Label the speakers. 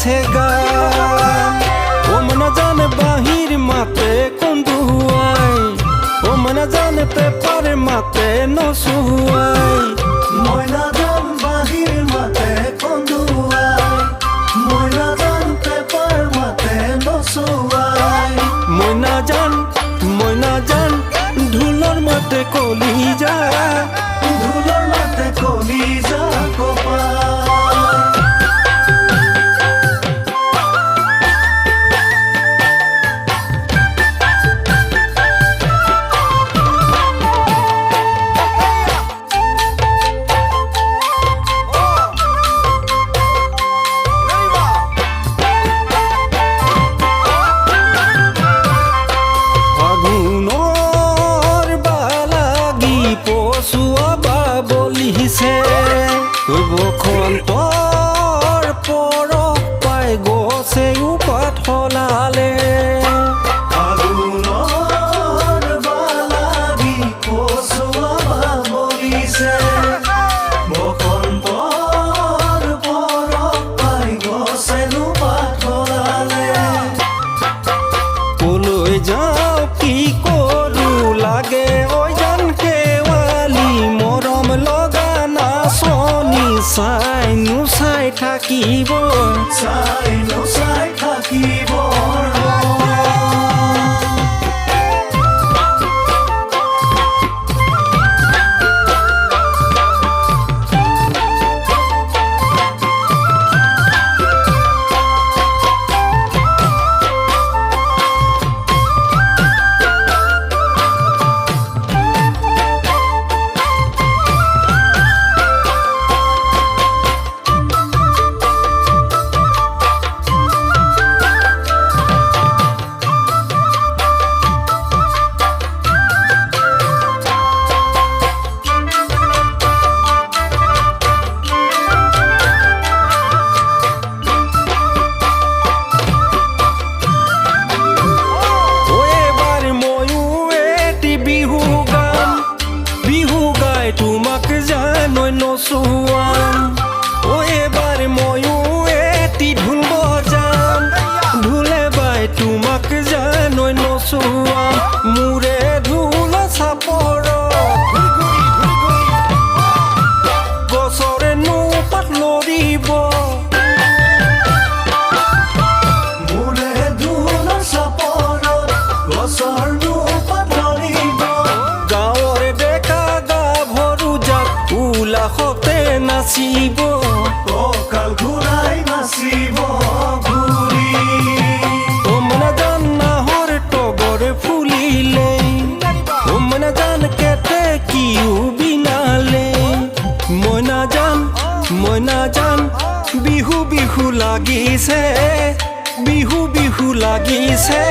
Speaker 1: লাগিছে গান ও মনা জানে বাহির মাতে কন্দুয়াই ও মনা জানে পেপার মাতে নসুয়াই
Speaker 2: ময়না জান বাহির মাতে কন্দুয়াই ময়না জান পেপার মাতে নসুয়াই
Speaker 1: ময়না জান ঢোলর মাতে কলিজা
Speaker 2: ধুলোর মাতে কলিজা কোপায়
Speaker 1: বসন্তৰ পৰশ পাই গছে উপাত সলালে
Speaker 2: ফাগুনৰ বালাগি কচুৱা বলিছে বসন্তৰ পৰশ পাই গছে উপাত সলালে
Speaker 1: কলৈ যাওঁ কি কৰোঁ লাগে ঐ জান শেৱালি মৰম লগা নাচনি চাই থাকিব
Speaker 2: চাই থাকিব
Speaker 1: তোমাক জানৈ নচুৱাম ও এবাৰ ময়ো এটি ঢোল বজাম ঢোলে বাই তোমাক জানৈ নচুৱাম মোৰে ঢোল চাপৰ গছৰে নোপাত লৰিব
Speaker 2: মোৰে ঢোল চাপৰ গছৰ নোপাত লৰিব
Speaker 1: গাঁৱৰে ডেকা উলাসতে নাচিব
Speaker 2: কঁকাল ঘূৰাই নাচিব ঘূৰি
Speaker 1: ও মনা জান নাহৰ তগৰ ফুলিলে ও মনা জান কেতে কিও বিনালে ময়না জান বিহু লাগিছে বিহু লাগিছে